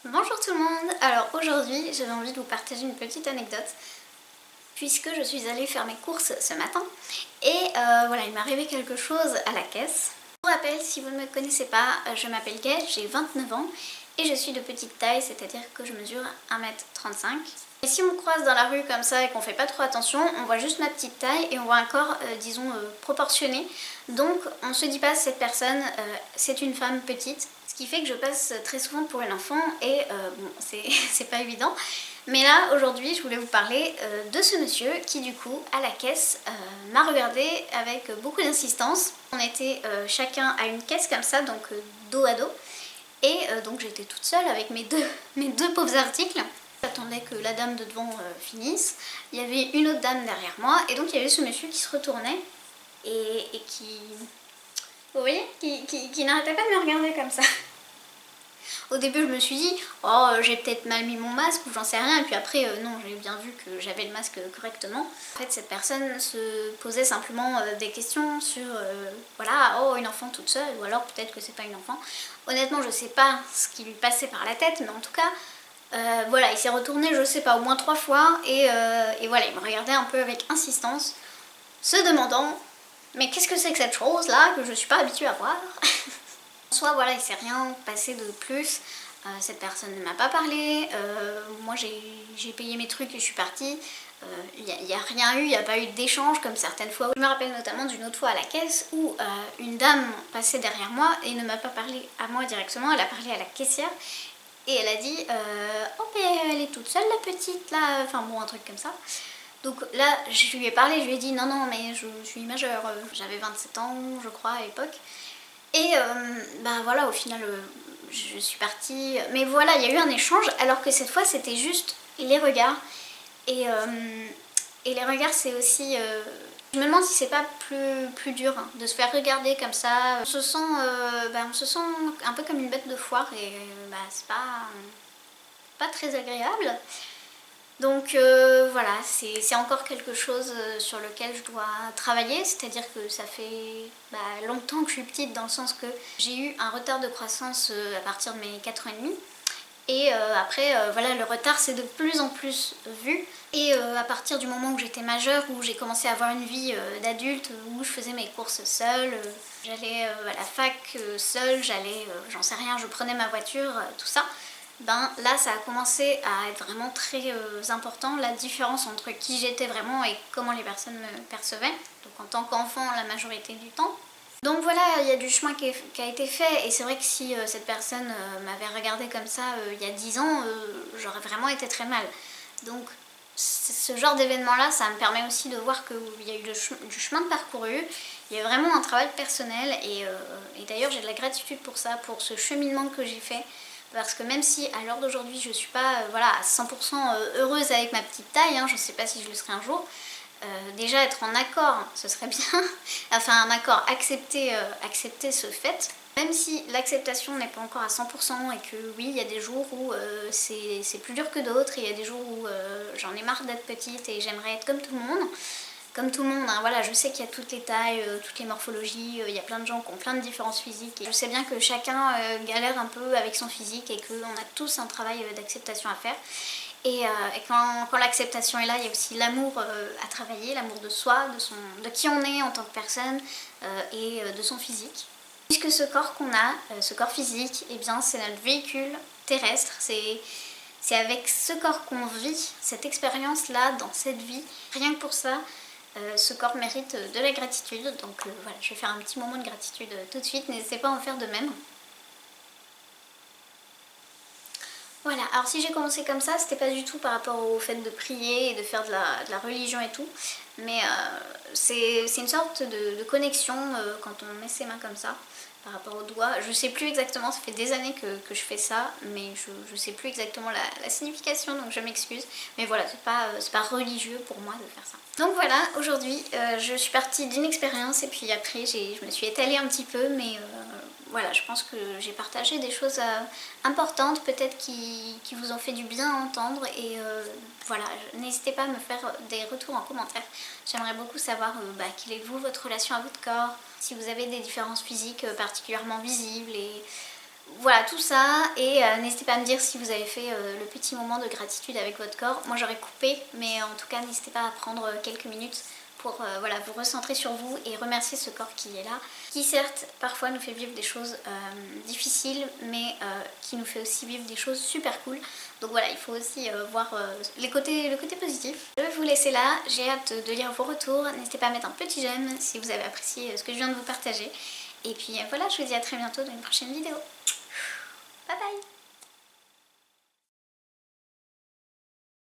Bonjour tout le monde. Alors aujourd'hui j'avais envie de vous partager une petite anecdote puisque je suis allée faire mes courses ce matin et voilà, il m'est arrivé quelque chose à la caisse. Pour rappel, si vous ne me connaissez pas, je m'appelle Gaëlle, j'ai 29 ans et je suis de petite taille, c'est-à-dire que je mesure 1m35. Et si on me croise dans la rue comme ça et qu'on fait pas trop attention, on voit juste ma petite taille et on voit un corps, disons, proportionné. Donc on se dit pas cette personne, c'est une femme petite. Ce qui fait que je passe très souvent pour une enfant et bon, c'est pas évident. Mais là, aujourd'hui, je voulais vous parler de ce monsieur qui, du coup, à la caisse, m'a regardé avec beaucoup d'insistance. On était chacun à une caisse comme ça, donc dos à dos. Et donc j'étais toute seule avec mes deux pauvres articles. J'attendais que la dame de devant finisse. Il y avait une autre dame derrière moi. Et donc il y avait ce monsieur qui se retournait et qui... Vous voyez, qui n'arrêtait pas de me regarder comme ça. Au début je me suis dit, oh j'ai peut-être mal mis mon masque ou j'en sais rien, et puis après non, j'ai bien vu que j'avais le masque correctement. En fait cette personne se posait simplement des questions sur, voilà, oh une enfant toute seule, ou alors peut-être que c'est pas une enfant. Honnêtement je sais pas ce qui lui passait par la tête, mais en tout cas, voilà, il s'est retourné je sais pas, au moins 3 fois, et voilà, il me regardait un peu avec insistance, se demandant, mais qu'est-ce que c'est que cette chose là que je suis pas habituée à voir. Soit voilà, il s'est rien passé de plus, cette personne ne m'a pas parlé, moi j'ai payé mes trucs et je suis partie, il n'y a rien eu, il n'y a pas eu d'échange comme certaines fois. Je me rappelle notamment d'une autre fois à la caisse où une dame passait derrière moi et ne m'a pas parlé à moi directement, elle a parlé à la caissière et elle a dit oh mais elle est toute seule la petite là, enfin bon un truc comme ça. Donc là je lui ai parlé, je lui ai dit non non mais je suis majeure, j'avais 27 ans je crois à l'époque. Et bah voilà, au final, je suis partie. Mais voilà, il y a eu un échange, alors que cette fois, c'était juste les regards. Et, euh, et les regards, c'est aussi... je me demande si c'est pas plus dur hein, de se faire regarder comme ça. On se sent un peu comme une bête de foire et bah, c'est pas très agréable. Donc voilà, c'est encore quelque chose sur lequel je dois travailler, c'est-à-dire que ça fait longtemps que je suis petite dans le sens que j'ai eu un retard de croissance à partir de mes 4 ans et demi. Et après, voilà, le retard s'est de plus en plus vu. Et à partir du moment où j'étais majeure, où j'ai commencé à avoir une vie d'adulte, où je faisais mes courses seule, j'allais à la fac seule, j'allais, j'en sais rien, je prenais ma voiture, tout ça. Ben là, ça a commencé à être vraiment très important, la différence entre qui j'étais vraiment et comment les personnes me percevaient. Donc en tant qu'enfant, la majorité du temps. Donc voilà, il y a du chemin qui a été fait, et c'est vrai que si cette personne m'avait regardé comme ça il y a 10 ans, j'aurais vraiment été très mal. Donc ce genre d'événement là, ça me permet aussi de voir qu'il y a eu du chemin de parcouru, il y a vraiment un travail personnel, et d'ailleurs j'ai de la gratitude pour ça, pour ce cheminement que j'ai fait. Parce que même si à l'heure d'aujourd'hui je ne suis pas voilà, à 100% heureuse avec ma petite taille, hein, je ne sais pas si je le serai un jour, déjà être en accord, ce serait bien, enfin un accord, accepter ce fait, même si l'acceptation n'est pas encore à 100% et que oui, il y a des jours où c'est plus dur que d'autres, il y a des jours où j'en ai marre d'être petite et j'aimerais être comme tout le monde. Comme tout le monde, hein, voilà, je sais qu'il y a toutes les tailles, toutes les morphologies, il y a plein de gens qui ont plein de différences physiques. Et je sais bien que chacun galère un peu avec son physique et qu'on a tous un travail d'acceptation à faire. Et quand l'acceptation est là, il y a aussi l'amour à travailler, l'amour de soi, de qui on est en tant que personne et de son physique. Puisque ce corps qu'on a, ce corps physique, eh bien c'est notre véhicule terrestre, c'est avec ce corps qu'on vit, cette expérience-là dans cette vie. Rien que pour ça, ce corps mérite de la gratitude. Donc voilà, je vais faire un petit moment de gratitude tout de suite, n'hésitez pas à en faire de même. Voilà, alors si j'ai commencé comme ça, c'était pas du tout par rapport au fait de prier et de faire de la religion et tout, mais c'est une sorte de connexion quand on met ses mains comme ça, par rapport aux doigts. Je sais plus exactement, ça fait des années que je fais ça, mais je sais plus exactement la signification, donc je m'excuse. Mais voilà, c'est pas religieux pour moi de faire ça. Donc voilà, aujourd'hui je suis partie d'une expérience et puis après je me suis étalée un petit peu, mais voilà, je pense que j'ai partagé des choses importantes, peut-être qui vous ont fait du bien à entendre, et voilà, n'hésitez pas à me faire des retours en commentaire. J'aimerais beaucoup savoir quelle est vous, votre relation à votre corps, si vous avez des différences physiques particulièrement visibles, et Voilà tout ça, et n'hésitez pas à me dire si vous avez fait le petit moment de gratitude avec votre corps. Moi j'aurais coupé, mais en tout cas n'hésitez pas à prendre quelques minutes pour voilà, vous recentrer sur vous et remercier ce corps qui est là, qui certes parfois nous fait vivre des choses difficiles, mais qui nous fait aussi vivre des choses super cool. Donc voilà, il faut aussi voir le côté positif. Je vais vous laisser là, j'ai hâte de lire vos retours. N'hésitez pas à mettre un petit j'aime si vous avez apprécié ce que je viens de vous partager. Et puis voilà, je vous dis à très bientôt dans une prochaine vidéo. Bye bye!